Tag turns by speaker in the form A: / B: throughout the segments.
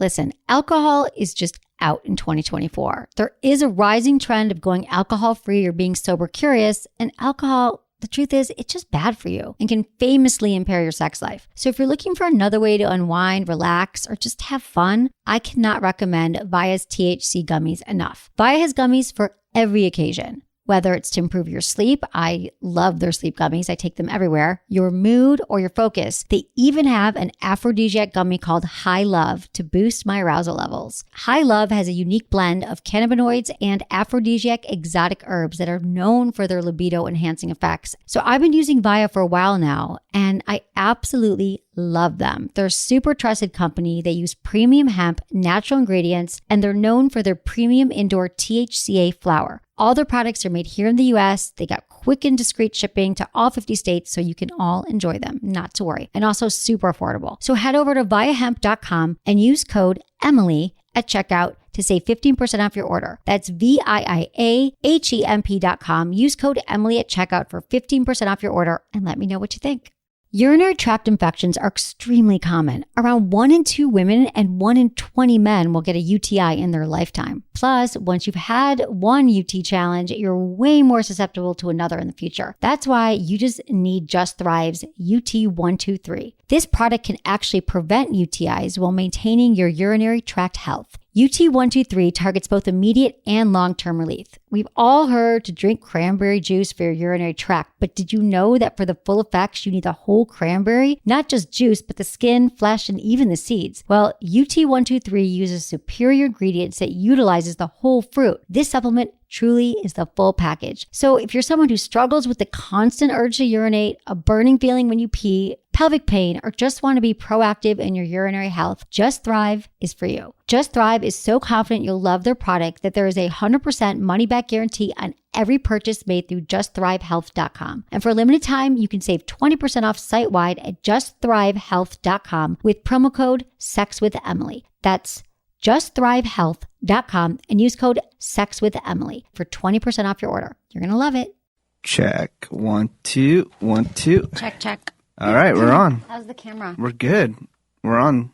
A: Listen, alcohol is just out in 2024. There is a rising trend of going alcohol-free or being sober curious, and alcohol, the truth is, it's just bad for you and can famously impair your sex life. So if you're looking for another way to unwind, relax, or just have fun, I cannot recommend Via's THC gummies enough. Via has gummies for every occasion. Whether it's to improve your sleep, I love their sleep gummies. I take them everywhere. Your mood or your focus. They even have an aphrodisiac gummy called High Love to boost my arousal levels. High Love has a unique blend of cannabinoids and aphrodisiac exotic herbs that are known for their libido enhancing effects. So I've been using Via for a while now, and I absolutely love them. They're a super trusted company. They use premium hemp, natural ingredients, and they're known for their premium indoor THCA flower. All their products are made here in the US. They got quick and discreet shipping to all 50 states, so you can all enjoy them, not to worry. And also super affordable. So head over to viahemp.com and use code Emily at checkout to save 15% off your order. That's VIIAHEMP.com. Use code Emily at checkout for 15% off your order and let me know what you think. Urinary tract infections are extremely common. Around 1 in 2 women and 1 in 20 men will get a UTI in their lifetime. Plus, once you've had one UT challenge, you're way more susceptible to another in the future. That's why you just need Just Thrive's UT123. This product can actually prevent UTIs while maintaining your urinary tract health. UT123 targets both immediate and long-term relief. We've all heard to drink cranberry juice for your urinary tract, but did you know that for the full effects, you need the whole cranberry? Not just juice, but the skin, flesh, and even the seeds. Well, UT123 uses superior ingredients that utilizes the whole fruit. This supplement truly is the full package. So if you're someone who struggles with the constant urge to urinate, a burning feeling when you pee, pelvic pain, or just want to be proactive in your urinary health, Just Thrive is for you. Just Thrive is so confident you'll love their product that there is a 100% money-back guarantee on every purchase made through justthrivehealth.com. And for a limited time, you can save 20% off site-wide at justthrivehealth.com with promo code SEXWithEmily. That's justthrivehealth.com and use code SEXWithEmily for 20% off your order. You're going to love it.
B: Check. 1, 2, 1, 2.
A: Check.
B: All right, we're on.
A: How's the camera?
B: We're good. We're on.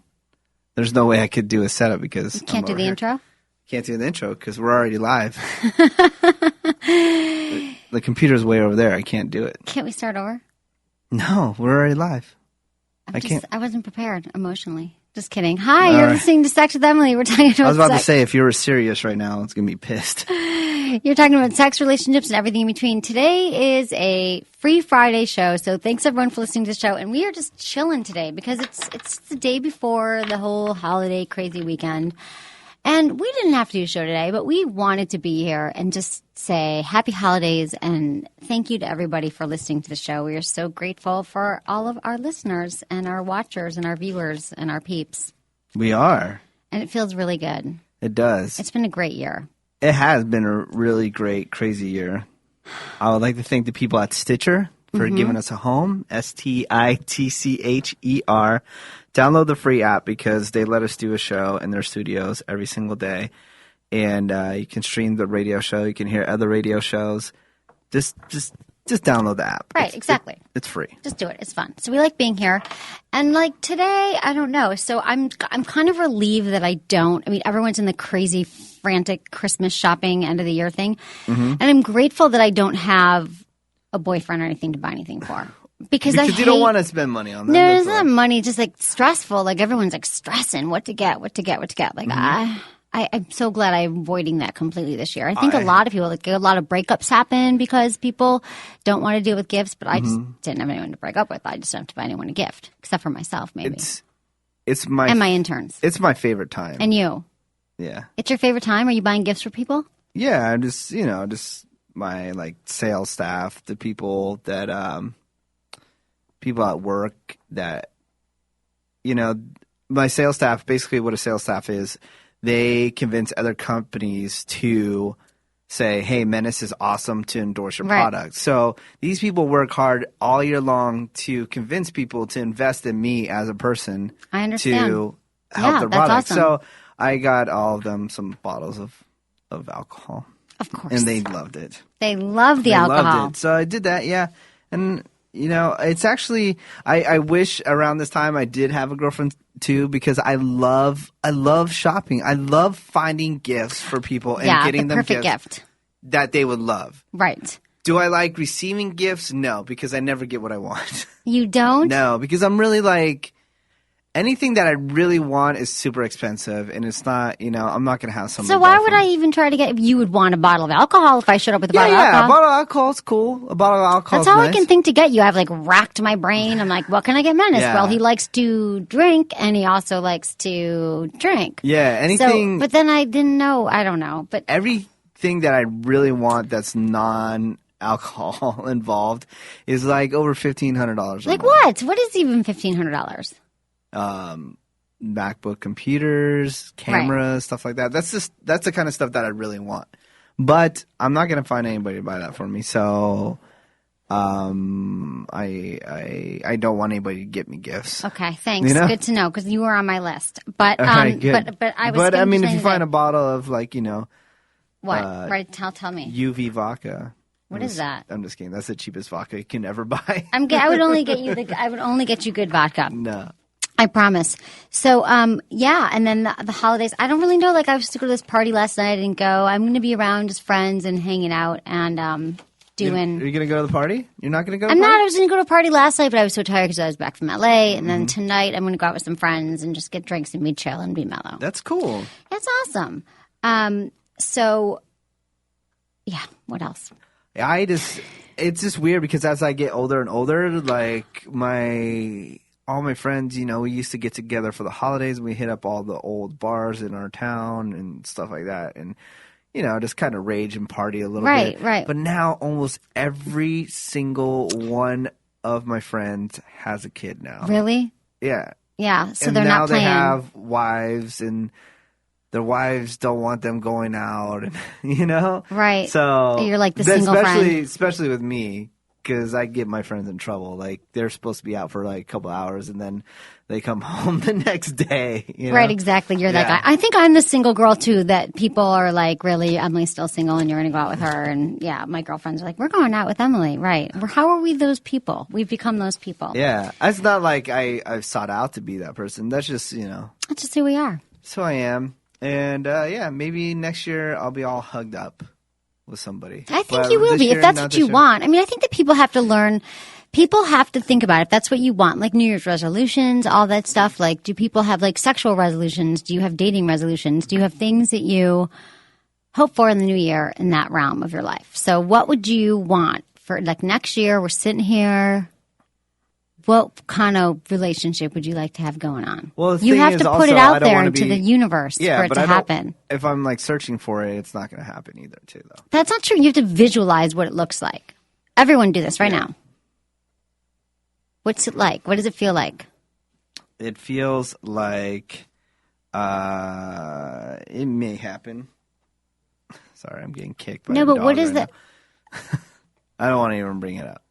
B: There's no way I could do a setup because
A: you can't do the intro?
B: Can't do the intro because we're already live. The computer's way over there. I can't do it.
A: Can't we start over?
B: No, we're already live.
A: I wasn't prepared emotionally. Just kidding. Hi, you're listening to Sex with Emily. We're talking about
B: I was about
A: sex.
B: to say, if you were serious right now, it's going to be pissed.
A: You're talking about sex, relationships, and everything in between. Today is a free Friday show, so thanks everyone for listening to the show. And we are just chilling today because it's the day before the whole holiday crazy weekend. And we didn't have to do a show today, but we wanted to be here and just say happy holidays and thank you to everybody for listening to the show. We are so grateful for all of our listeners and our watchers and our viewers and our peeps.
B: We are.
A: And it feels really good.
B: It does.
A: It's been a great year.
B: It has been a really great, crazy year. I would like to thank the people at Stitcher for giving us a home, STITCHER. Download the free app because they let us do a show in their studios every single day. And you can stream the radio show. You can hear other radio shows. Just download the app.
A: Right, exactly.
B: It's free.
A: Just do it. It's fun. So we like being here. And like today, I don't know. So I'm kind of relieved that I don't. I mean, everyone's in the crazy, frantic Christmas shopping end of the year thing. And I'm grateful that I don't have a boyfriend or anything to buy anything for. Because
B: you don't want to spend money on them.
A: No, it's not money. Just like stressful. Like everyone's like stressing what to get. Like I'm so glad I'm avoiding that completely this year. I think a lot of people, like a lot of breakups happen because people don't want to deal with gifts. But I just didn't have anyone to break up with. I just don't have to buy anyone a gift except for myself, maybe.
B: It's my
A: and my interns.
B: It's my favorite time.
A: And you.
B: Yeah.
A: It's your favorite time? Are you buying gifts for people?
B: Yeah, I'm just my like sales staff, the people that people at work that my sales staff, basically what a sales staff is, they convince other companies to say, hey, Menace is awesome to endorse your product. So these people work hard all year long to convince people to invest in me as a person.
A: I understand.
B: To help their product.
A: Awesome.
B: So I got all of them some bottles of alcohol.
A: Of course.
B: And they loved it.
A: They love the alcohol.
B: Loved it. So I did that, yeah. And It's actually I wish around this time I did have a girlfriend too, because I love shopping. I love finding gifts for people and getting them
A: perfect
B: gifts
A: gift
B: that they would love.
A: Right.
B: Do I like receiving gifts? No, because I never get what I want.
A: You don't?
B: No, because I'm really like, anything that I really want is super expensive, and it's not, I'm not going to have somebody.
A: So why would I even try to get, you would want a bottle of alcohol if I showed up with a bottle of alcohol?
B: Yeah, a bottle of alcohol is cool. A bottle of alcohol is
A: That's all
B: nice.
A: I can think to get you. I've racked my brain. I'm like, what can I get Menace?
B: Yeah.
A: Well, he likes to drink and he also likes to drink.
B: Yeah, anything.
A: But then I didn't know. I don't know. But
B: everything that I really want that's non-alcohol involved is over $1,500.
A: Like what? What is even $1,500?
B: MacBook computers, cameras, stuff like that. That's the kind of stuff that I really want. But I'm not going to find anybody to buy that for me. So I don't want anybody to get me gifts.
A: Okay, thanks. Good to know, because you were on my list. But
B: good.
A: but I was.
B: But I mean, if you find a bottle of what?
A: Right? Tell me.
B: UV vodka.
A: What is that?
B: I'm just kidding. That's the cheapest vodka you can ever buy.
A: I would only get you good vodka.
B: No.
A: I promise. So, and then the holidays, I don't really know. I was to go to this party last night. I didn't go. I'm going to be around just friends and hanging out and doing.
B: Are you going to go to the party? You're not going to go to
A: I'm
B: the party?
A: not. I was going to go to a party last night, but I was so tired because I was back from LA. And then tonight, I'm going to go out with some friends and just get drinks and be chill and be mellow.
B: That's cool.
A: That's awesome. So, yeah, what else?
B: It's just weird because as I get older and older, all my friends, we used to get together for the holidays and we hit up all the old bars in our town and stuff like that. And, just kind of rage and party a little bit.
A: Right.
B: But now almost every single one of my friends has a kid now.
A: Really?
B: Yeah.
A: Yeah. So
B: and
A: they're
B: now
A: not playing.
B: They have wives and their wives don't want them going out, and,
A: Right.
B: So
A: you're like the single friend.
B: Especially with me, because I get my friends in trouble. They're supposed to be out for a couple hours, and then they come home the next day.
A: Right, exactly. You're that guy. I think I'm the single girl too. That people are really, Emily's still single, and you're going to go out with her. And my girlfriends are like, we're going out with Emily, right? How are we those people? We've become those people.
B: Yeah, it's not like I've sought out to be that person. That's just
A: That's just who we are.
B: So I am. And, maybe next year I'll be all hugged up with somebody.
A: I think you will be, if that's what you want. I mean, I think that people have to learn, people have to think about it. If that's what you want, New Year's resolutions, all that stuff. Do people have, sexual resolutions? Do you have dating resolutions? Do you have things that you hope for in the new year in that realm of your life? So what would you want for, next year? We're sitting here. What kind of relationship would you like to have going on?
B: Well,
A: you have to put it out there into the universe for it to happen.
B: If I'm searching for it, it's not going to happen either, too, though.
A: That's not true. You have to visualize what it looks like. Everyone do this right now. What's it like? What does it feel like?
B: It feels like it may happen. Sorry, I'm getting kicked by
A: no, but what is that?
B: I don't want to even bring it up.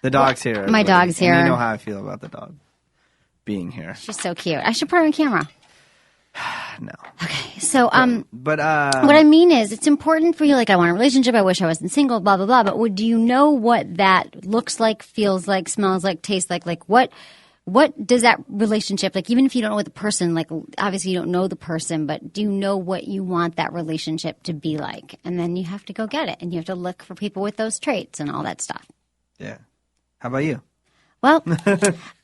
B: The dog's here.
A: My dog's here.
B: And you know how I feel about the dog being here.
A: She's so cute. I should put her on camera.
B: No.
A: Okay. So,
B: but
A: what I mean is, it's important for you. I want a relationship. I wish I wasn't single. Blah blah blah. But do you know what that looks like, feels like, smells like, tastes like? What does that relationship even if you don't know what the person obviously you don't know the person, but do you know what you want that relationship to be like? And then you have to go get it, and you have to look for people with those traits and all that stuff.
B: Yeah. How about you?
A: Well,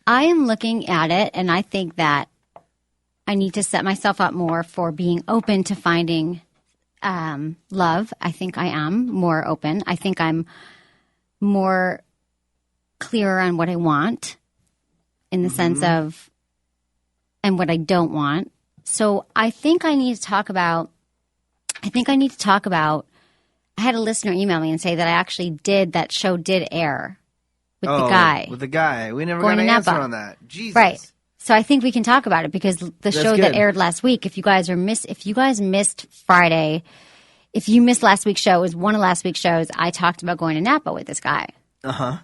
A: I am looking at it, and I think that I need to set myself up more for being open to finding love. I think I am more open. I think I'm more clearer on what I want in the sense of and what I don't want. So I think I need to talk about I had a listener email me and say that I actually that show did air. With the guy.
B: With the guy. We never got an answer on that. Jesus.
A: Right. So I think we can talk about it because the show that aired last week, if you guys missed Friday, if you missed last week's show, it was one of last week's shows, I talked about going to Napa with this guy.
B: Uh-huh.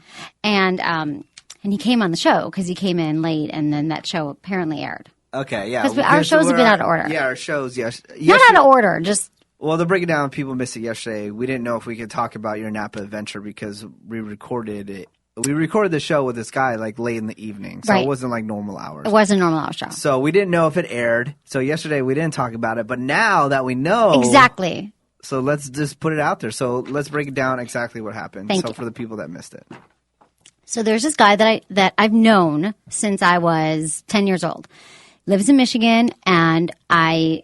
A: And he came on the show because he came in late, and then that show apparently aired.
B: Okay, yeah.
A: Because our shows have been out of order.
B: Yeah, our shows, yes.
A: Not out of order, just...
B: Well, to break it down, people missed it yesterday. We didn't know if we could talk about your Napa adventure because we recorded it we recorded the show with this guy like late in the evening, so it wasn't like normal hours.
A: It wasn't a normal hour show.
B: So we didn't know if it aired. So yesterday we didn't talk about it, but now that we know
A: exactly.
B: So let's just put it out there. So let's break it down exactly what happened.
A: Thank you.
B: For the people that missed it.
A: So there's this guy that I've known since I was 10 years old. Lives in Michigan, and I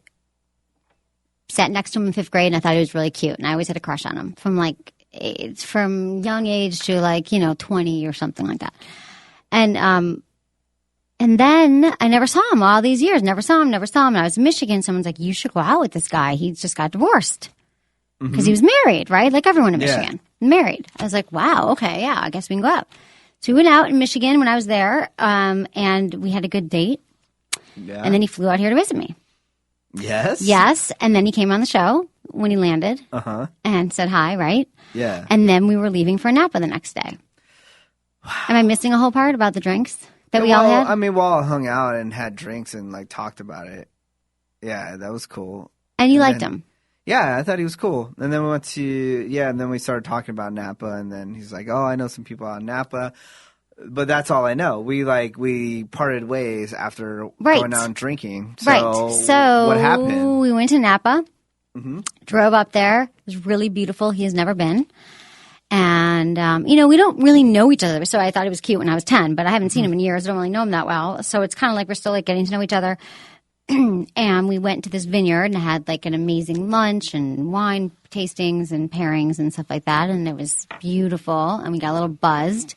A: sat next to him in 5th grade, and I thought he was really cute, and I always had a crush on him from young age to 20 or something like that. And then I never saw him all these years. Never saw him. And I was in Michigan. Someone's like, you should go out with this guy. He just got divorced because he was married, right? Like everyone in Michigan, married. I was like, wow, okay, yeah, I guess we can go out. So we went out in Michigan when I was there, and we had a good date. Yeah. And then he flew out here to visit me.
B: Yes?
A: Yes. And then he came on the show when he landed and said hi, right?
B: Yeah.
A: And then we were leaving for Napa the next day. Wow. Am I missing a whole part about the drinks that we all had?
B: I mean, we all hung out and had drinks and talked about it. Yeah, that was cool.
A: And you liked him?
B: Yeah, I thought he was cool. And then we went to, and then we started talking about Napa, and then he's like, oh, I know some people out in Napa. But that's all I know. We parted ways after going out and drinking. So,
A: So
B: what happened?
A: We went to Napa, drove up there. It was really beautiful. He has never been. And, we don't really know each other. So I thought he was cute when I was 10, but I haven't seen him in years. I don't really know him that well. So it's kind of like we're still getting to know each other. And we went to this vineyard and had an amazing lunch and wine tastings and pairings and stuff like that. And it was beautiful. And we got a little buzzed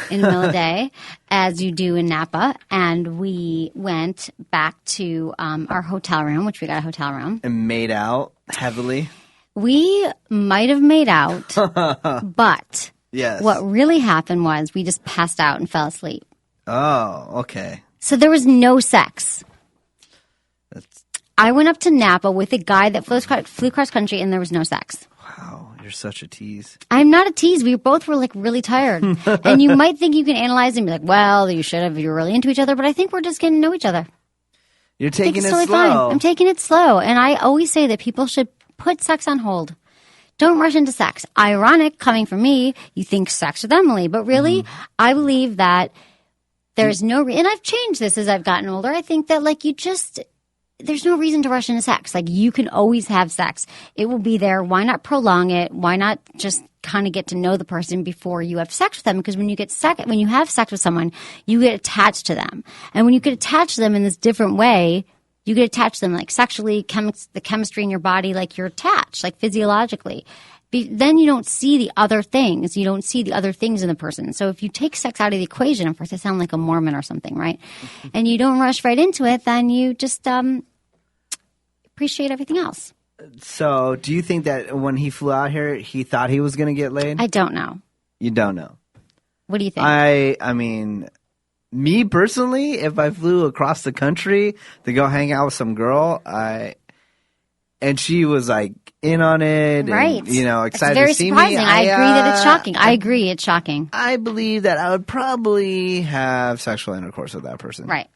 A: in the middle of the day, as you do in Napa. And we went back to our hotel room, which we got a hotel room.
B: And made out heavily.
A: We might have made out, but
B: yes.
A: What really happened was we just passed out and fell asleep.
B: Oh, okay.
A: So there was no sex. I went up to Napa with a guy that flew cross country, and there was no sex.
B: Wow, you're such a tease.
A: I'm not a tease. We both were really tired. And you might think you can analyze and be like, well, you should have. You're really into each other. But I think we're just getting to know each other.
B: You're taking it
A: totally
B: slow.
A: Fine. I'm taking it slow. And I always say that people should put sex on hold. Don't rush into sex. Ironic, coming from me, you think sex with Emily. But really, I believe that there's no and I've changed this as I've gotten older. I think that there's no reason to rush into sex. You can always have sex. It will be there. Why not prolong it? Why not just kind of get to know the person before you have sex with them? Because when you have sex with someone, you get attached to them. And when you get attached to them in this different way, you get attached to them sexually, the chemistry in your body, you're attached, physiologically. Then you don't see the other things. You don't see the other things in the person. So if you take sex out of the equation, of course, I sound like a Mormon or something, right? And you don't rush right into it, then you just appreciate everything else.
B: So do you think that when he flew out here, he thought he was going to get laid?
A: I don't know.
B: You don't know?
A: What do you think?
B: I mean, me personally, if I flew across the country to go hang out with some girl, and she was in on it,
A: right?
B: And, excited
A: it's very
B: to see
A: surprising.
B: me.
A: I agree that it's shocking. I agree, it's shocking.
B: I believe that I would probably have sexual intercourse with that person,
A: right?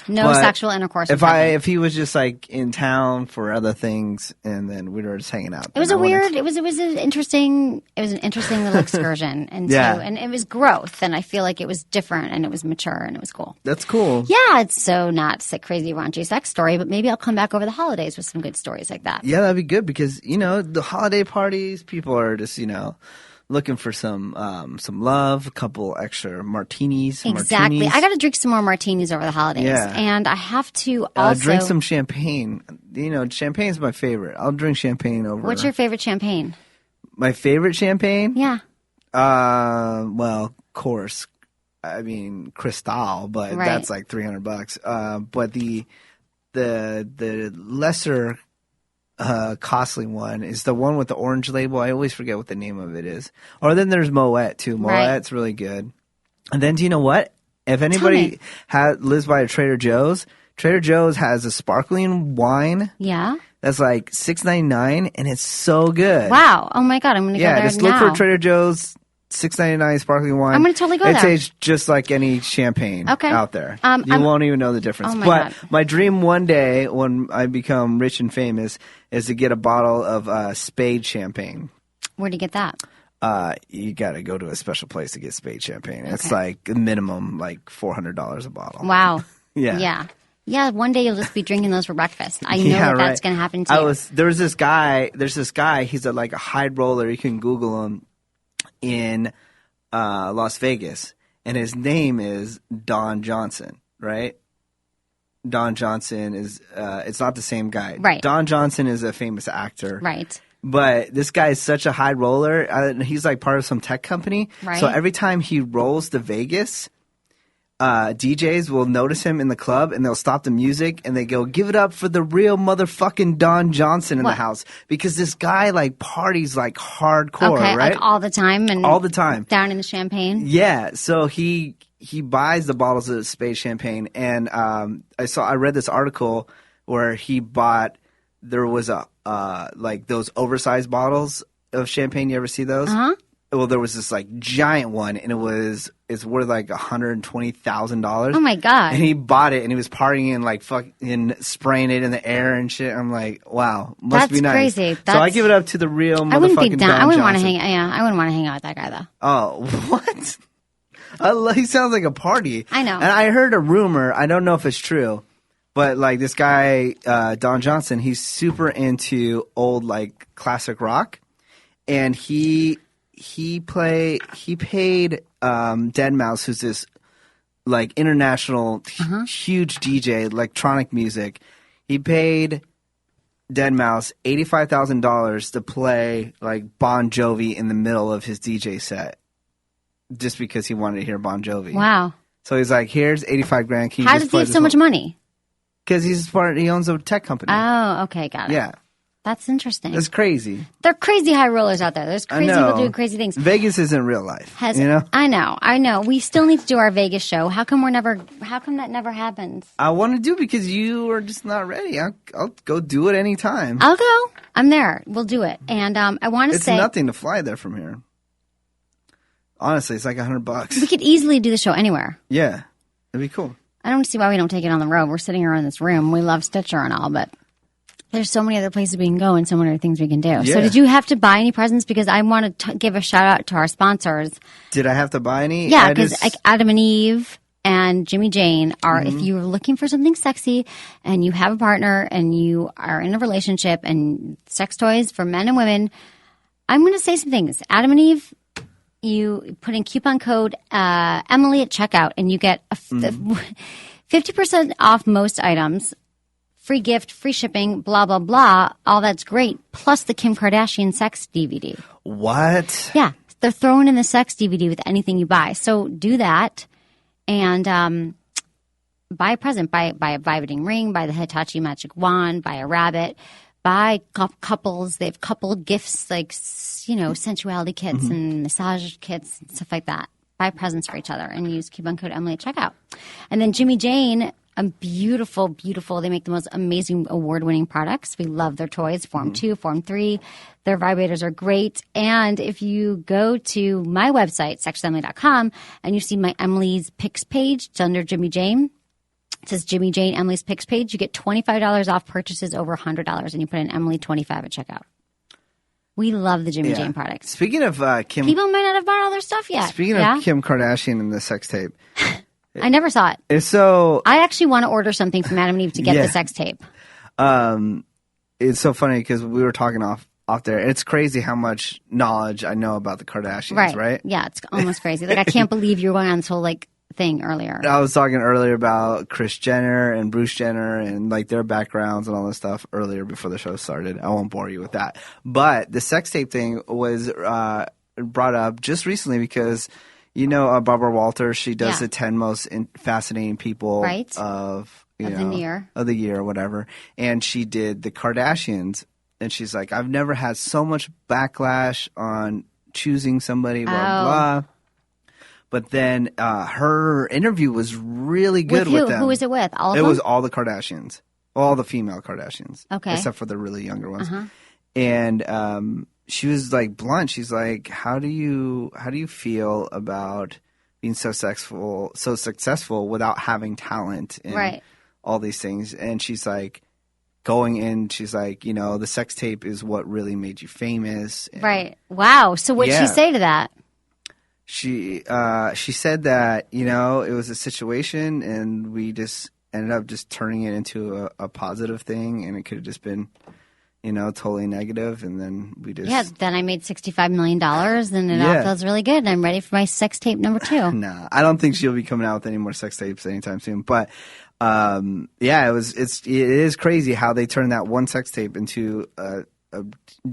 A: No sexual intercourse.
B: If he was just in town for other things, and then we were just hanging out.
A: It was an interesting little excursion, and it was growth, and I feel like it was different, and it was mature, and it was cool.
B: That's cool.
A: Yeah, it's so not crazy raunchy sex story, but maybe I'll come back over the holidays with some good stories like that.
B: Yeah, that'd be good because the holiday parties, people are just looking for some love, a couple extra martinis.
A: Exactly. I got to drink some more martinis over the holidays. Yeah. And I have to also
B: drink some champagne. Champagne's my favorite. I'll drink champagne over.
A: What's your favorite champagne?
B: My favorite champagne?
A: Yeah.
B: Well, of course. I mean, Cristal, but that's $300. But the lesser costly one is the one with the orange label. I always forget what the name of it is. Or then there's Moet too. Moet's really good. And then do you know what? If anybody lives by a Trader Joe's has a sparkling wine.
A: Yeah.
B: That's $6.99 and it's so good.
A: Wow. Oh my God. I'm going to go there now. Yeah, just
B: look for Trader Joe's $6.99 sparkling wine.
A: I'm going to totally go there.
B: It tastes just like any champagne out there. You won't even know the difference.
A: Oh
B: but my dream one day when I become rich and famous is to get a bottle of Spade champagne.
A: Where'd you get that?
B: you got to go to a special place to get spade champagne. It's like a minimum like $400 a bottle.
A: Wow.
B: Yeah.
A: Yeah. Yeah, one day you'll just be drinking those for breakfast. I know that's going to happen to you.
B: There's this guy, he's like a high roller, you can Google him, in Las Vegas, and his name is Don Johnson, right? Don Johnson is, it's not the same guy.
A: Right.
B: Don Johnson is a famous actor.
A: Right.
B: But this guy is such a high roller. He's like part of some tech company.
A: Right.
B: So every time he rolls to Vegas, DJs will notice him in the club and they'll stop the music and they go, give it up for the real motherfucking Don Johnson in the house. Because this guy like parties like hardcore, right?
A: Like all the time and
B: all the time.
A: Down in the champagne.
B: Yeah. So he buys the bottles of spade champagne, and I read this article where he bought, there was a like those oversized bottles of champagne. You ever see those?
A: Uh-huh.
B: Well, there was this like giant one, and it's worth like $120,000.
A: Oh my god!
B: And he bought it, and he was partying and like fucking spraying it in the air and shit. I'm like, wow, must be nice.
A: Crazy.
B: So I give it up to the real motherfucking
A: I wouldn't be down.
B: Don
A: I wouldn't
B: Johnson.
A: want to hang. Yeah, I wouldn't want to hang out with that guy though.
B: Oh, what? He sounds like a party.
A: I know.
B: And I heard a rumor. I don't know if it's true, but like this guy, Don Johnson, he's super into old like classic rock, and he paid Deadmau5, who's this like international huge DJ, electronic music. He paid Deadmau5 $85,000 to play like Bon Jovi in the middle of his DJ set, just because he wanted to hear Bon Jovi.
A: Wow.
B: So he's like, here's 85 grand. Can you
A: How
B: just
A: does he
B: play
A: have
B: this
A: so much
B: whole-"
A: money?
B: Because he owns a tech company.
A: Oh, okay, got it.
B: Yeah.
A: That's interesting.
B: It's crazy.
A: They're crazy high rollers out there. There's crazy people doing crazy things.
B: Vegas isn't real life. You know?
A: I know. We still need to do our Vegas show. How come that never happens?
B: I want to do it because you are just not ready. I'll go do it anytime.
A: I'll go. I'm there. We'll do it. And I want to say
B: it's nothing to fly there from here. Honestly, it's like $100.
A: we could easily do the show anywhere.
B: Yeah, it'd be cool.
A: I don't see why we don't take it on the road. We're sitting here in this room. We love Stitcher and all, but there's so many other places we can go and so many other things we can do.
B: Yeah.
A: So did you have to buy any presents? Because I want to give a shout out to our sponsors.
B: Did I have to buy any?
A: Yeah, because like Adam and Eve and Jimmy Jane are, if you're looking for something sexy and you have a partner and you are in a relationship and sex toys for men and women, I'm going to say some things. Adam and Eve, you put in coupon code Emily at checkout and you get 50% off most items. Free gift, free shipping, blah, blah, blah. All that's great. Plus the Kim Kardashian sex DVD.
B: What?
A: Yeah. They're throwing in the sex DVD with anything you buy. So do that and buy a present. Buy a vibrating ring, buy the Hitachi magic wand, buy a rabbit, buy couples. They have couple gifts like, sensuality kits and massage kits and stuff like that. Buy presents for each other and use coupon code Emily at checkout. And then Jimmy Jane, beautiful, beautiful. They make the most amazing award-winning products. We love their toys, Form 2, Form 3. Their vibrators are great. And if you go to my website, sexwithemily.com, and you see my Emily's Picks page, it's under Jimmy Jane. It says Jimmy Jane, Emily's Picks page. You get $25 off purchases over $100, and you put in Emily 25 at checkout. We love the Jimmy Jane products.
B: Speaking of Kim...
A: People might not have bought all their stuff yet.
B: Speaking of Kim Kardashian and the sex tape...
A: I never saw it.
B: It's so...
A: I actually want to order something from Adam and Eve to get the sex tape.
B: It's so funny because we were talking off there. It's crazy how much knowledge I know about the Kardashians, right?
A: Yeah, it's almost crazy. Like, I can't believe you were going on this whole, thing earlier.
B: I was talking earlier about Kris Jenner and Bruce Jenner and, their backgrounds and all this stuff earlier before the show started. I won't bore you with that. But the sex tape thing was brought up just recently because... Barbara Walters, she does the 10 most fascinating people of the year or whatever. And she did the Kardashians. And she's like, I've never had so much backlash on choosing somebody, blah, blah. But then her interview was really good with them.
A: Who was it with? All of
B: them?
A: It
B: was all the Kardashians. All the female Kardashians.
A: Okay.
B: Except for the really younger ones. And she was blunt. She's like, how do you feel about being so successful without having talent and all these things? And she's like, going in, she's like, you know, the sex tape is what really made you famous. And
A: Right. Wow. So what'd she say to that?
B: She said that, you know, it was a situation and we just ended up just turning it into a positive thing, and it could have just been, you know, totally negative, and then we just...
A: Yeah, then I made $65 million, and it all feels really good, and I'm ready for my sex tape number 2.
B: Nah, I don't think she'll be coming out with any more sex tapes anytime soon, but it is crazy how they turned that one sex tape into a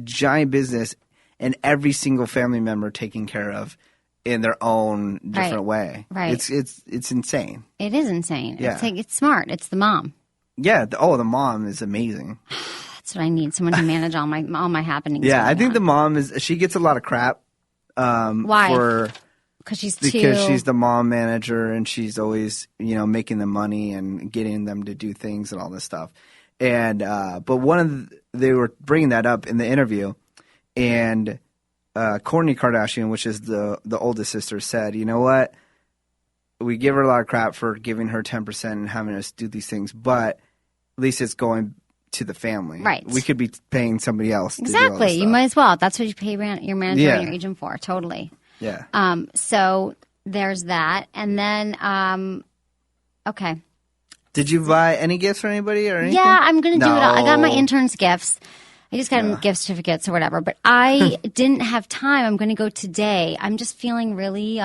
B: giant business, and every single family member taken care of in their own different way.
A: Right.
B: It's insane.
A: It is insane.
B: Yeah.
A: It's smart. It's the mom.
B: Yeah. The mom is amazing.
A: That's what I need. Someone to manage all my happenings.
B: Yeah, I think the mom she gets a lot of crap.
A: Why? Because she's
B: the mom manager, and she's always, you know, making the money and getting them to do things and all this stuff. And but they were bringing that up in the interview, and Kourtney Kardashian, which is the oldest sister, said, you know what? We give her a lot of crap for giving her 10% and having us do these things, but at least it's going to the family.
A: Right.
B: We could be paying somebody else.
A: Exactly.
B: To do all this
A: You
B: stuff.
A: might as well. That's what you pay your manager and your agent for. Totally.
B: Yeah.
A: So there's that. And then, okay.
B: Did you buy any gifts for anybody or anything?
A: Yeah, I'm going to do it all. I got my intern's gifts. I just got gift certificates or whatever. But I didn't have time. I'm going to go today. I'm just feeling really,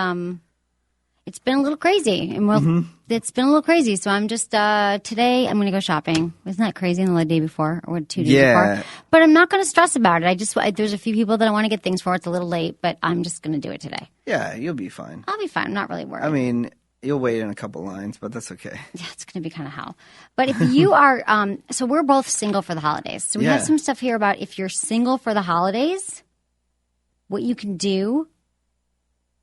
A: it's been a little crazy. And it's been a little crazy. So I'm just, today I'm going to go shopping. Isn't that crazy on the day before or 2 days before? But I'm not going to stress about it. There's a few people that I want to get things for. It's a little late, but I'm just going to do it today.
B: Yeah, you'll be fine.
A: I'll be fine. I'm not really worried.
B: I mean, you'll wait in a couple lines, but that's okay.
A: Yeah, it's going to be kind of hell. But if you are, so we're both single for the holidays. So we have some stuff here about if you're single for the holidays, what you can do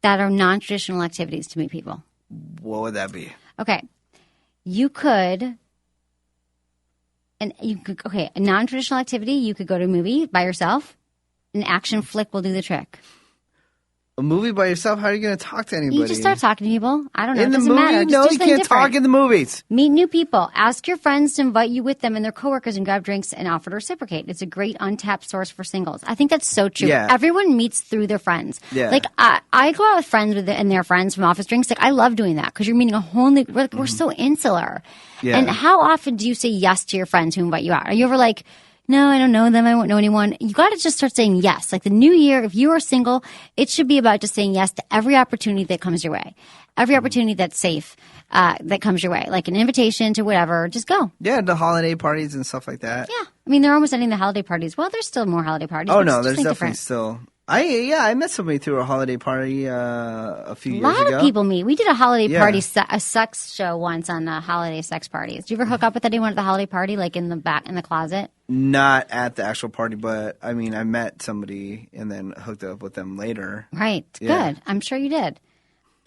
A: that are non-traditional activities to meet people.
B: What would that be?
A: Okay. A non-traditional activity, you could go to a movie by yourself. An action flick will do the trick.
B: A movie by yourself? How are you going to talk to anybody?
A: You just start talking to people. I don't know.
B: In the
A: it doesn't
B: movie?
A: matter.
B: No, you can't talk in the movies.
A: Meet new people. Ask your friends to invite you with them and their coworkers and grab drinks and offer to reciprocate. It's a great untapped source for singles. I think that's so true.
B: Yeah.
A: Everyone meets through their friends.
B: Yeah.
A: Like I go out with friends and their friends from office drinks. Like I love doing that because you're meeting a whole new. We're so insular.
B: Yeah.
A: And how often do you say yes to your friends who invite you out? Are you ever like, no, I don't know them. I won't know anyone. You got to just start saying yes. Like the new year, if you are single, it should be about just saying yes to every opportunity that comes your way. Every opportunity that's safe that comes your way. Like an invitation to whatever, just go.
B: Yeah, the holiday parties and stuff like that.
A: Yeah. I mean, they're almost ending the holiday parties. Well, there's still more holiday parties.
B: Oh,
A: but
B: no,
A: it's
B: there's
A: just
B: definitely
A: different.
B: still... I met somebody through a holiday party a few years ago.
A: A lot of people meet. We did a holiday party, a sex show once on holiday sex parties. Do you ever hook up with anyone at the holiday party, like in the back, in the closet?
B: Not at the actual party, but I mean, I met somebody and then hooked up with them later.
A: Right.
B: Yeah.
A: Good. I'm sure you did.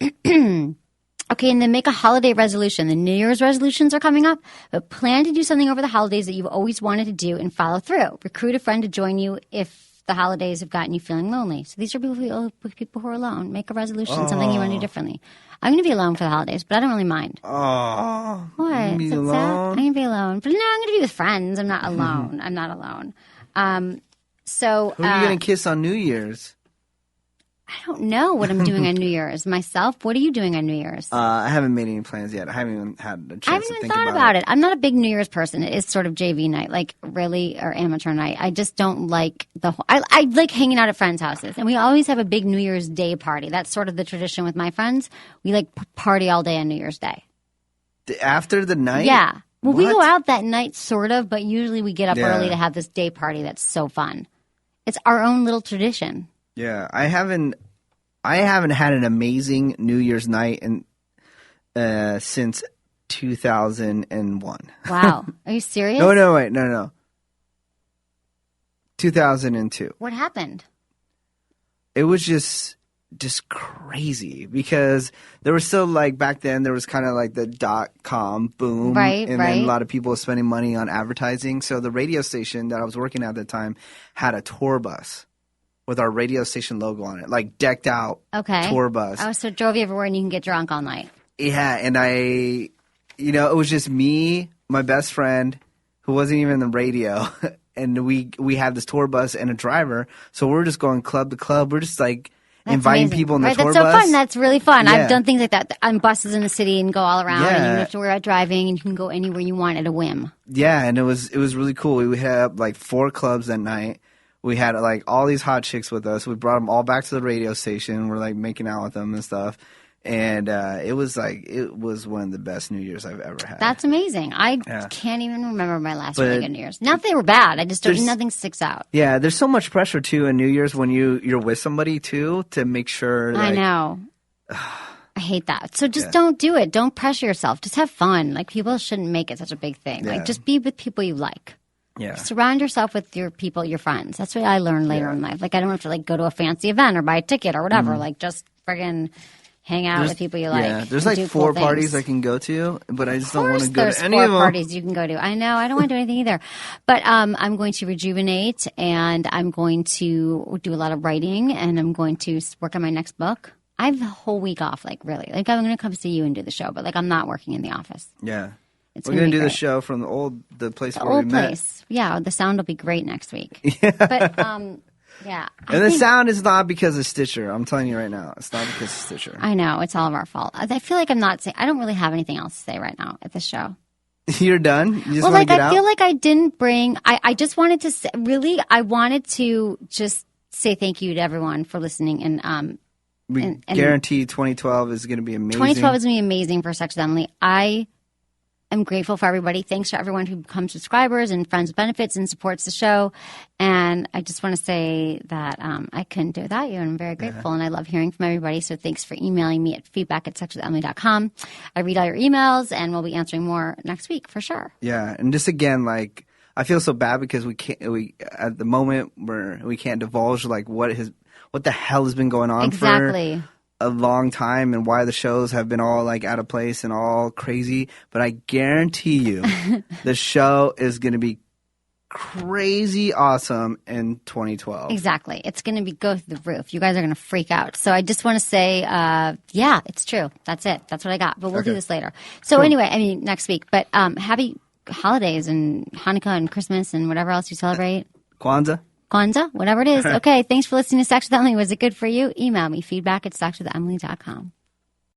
A: Okay, and then make a holiday resolution. The New Year's resolutions are coming up, but plan to do something over the holidays that you've always wanted to do and follow through. Recruit a friend to join you if the holidays have gotten you feeling lonely. So these are people who are alone. Make a resolution, something you want to do differently. I'm going to be alone for the holidays, but I don't really mind.
B: Oh,
A: what?
B: You
A: Is
B: be
A: it
B: alone?
A: sad? I'm going to be alone. But no, I'm going to be with friends. I'm not alone. I'm not alone. So
B: who are you going to kiss on New Year's?
A: I don't know what I'm doing on New Year's. Myself? What are you doing on New Year's?
B: I haven't made any plans yet. I haven't even had a chance
A: I haven't
B: to
A: even
B: think
A: thought about it. I'm not a big New Year's person. It is sort of JV night, like really, or amateur night. I just don't like the whole. I like hanging out at friends' houses, and we always have a big New Year's Day party. That's sort of the tradition with my friends. We like party all day on New Year's Day.
B: After the night?
A: Yeah. Well, we
B: What?
A: go out that night, sort of, but usually we get up
B: Yeah.
A: early to have this day party that's so fun. It's our own little tradition.
B: Yeah, I haven't had an amazing New Year's night since 2001.
A: Wow. Are you serious?
B: No. 2002.
A: What happened?
B: It was just crazy because there was still like back then there was kind of like the .com boom,
A: Right,
B: and
A: right.
B: then a lot of people were spending money on advertising. So the radio station that I was working at the time had a tour bus with our radio station logo on it, like decked out tour bus.
A: Oh, so it drove you everywhere and you can get drunk all night.
B: Yeah, and it was just me, my best friend, who wasn't even the radio. And we had this tour bus and a driver. So we're just going club to club. We're just like inviting
A: amazing.
B: people in the tour
A: That's so
B: bus.
A: fun. That's really fun.
B: Yeah.
A: I've done things like that on buses in the city and go all around.
B: Yeah.
A: And you don't have to worry about driving, and you can go anywhere you want at a whim.
B: Yeah, and it was really cool. We had like 4 clubs that night. We had like all these hot chicks with us. We brought them all back to the radio station. We're like making out with them and stuff. And it was one of the best New Year's I've ever had.
A: That's amazing. I can't even remember my last really good New Year's. Not that they were bad. I just don't. Nothing sticks out.
B: Yeah, there's so much pressure too in New Year's when you're with somebody too to make sure.
A: I know. I hate that. So just don't do it. Don't pressure yourself. Just have fun. Like, people shouldn't make it such a big thing.
B: Yeah.
A: Like, just be with people you like.
B: Yeah.
A: Surround yourself with your people, your friends. That's what I learned later in life. Like, I don't have to like go to a fancy event or buy a ticket or whatever. Like, just friggin' hang out with people you like.
B: Yeah, there's like 4 parties I can go to, but I just don't want to go to any of them.
A: There's 4 parties you can go to. I know. I don't want to do anything either. But I'm going to rejuvenate, and I'm going to do a lot of writing, and I'm going to work on my next book. I have the whole week off, like, really. Like, I'm going to come see you and do the show, but like, I'm not working in the office.
B: Yeah.
A: It's
B: We're going to do
A: great.
B: the show from the place
A: The
B: where
A: old
B: we met.
A: place. Yeah, the sound will be great next week. Yeah. But yeah.
B: And the sound is not because of Stitcher. I'm telling you right now. It's not because of Stitcher.
A: I know. It's all of our fault. I feel like I'm not saying – I don't really have anything else to say right now at this show.
B: You're done? You just
A: Well,
B: want to get
A: I
B: out?
A: feel like I didn't bring – I just wanted to say – really, I wanted to just say thank you to everyone for listening. And
B: we guarantee 2012 is going to be amazing.
A: 2012 is going to be amazing for Sex with Emily. I am grateful for everybody. Thanks to everyone who becomes subscribers and friends with benefits and supports the show. And I just want to say that I couldn't do it without you. And I'm very grateful. And I love hearing from everybody. So thanks for emailing me at feedback@sexwithemily.com. I read all your emails, and we'll be answering more next week for sure.
B: Yeah. And just again, like, I feel so bad because we at the moment where we can't divulge like what the hell has been going on for a long time and why the shows have been all like out of place and all crazy. But I guarantee you the show is going to be crazy awesome in 2012.
A: Exactly. It's going to be go through the roof. You guys are going to freak out. So I just want to say, yeah, it's true. That's it. That's what I got. But we'll do this later. So anyway, I mean, next week. But happy holidays and Hanukkah and Christmas and whatever else you celebrate.
B: Kwanzaa,
A: whatever it is. Okay, thanks for listening to Sex with Emily. Was it good for you? Email me, feedback@sexwithemily.com.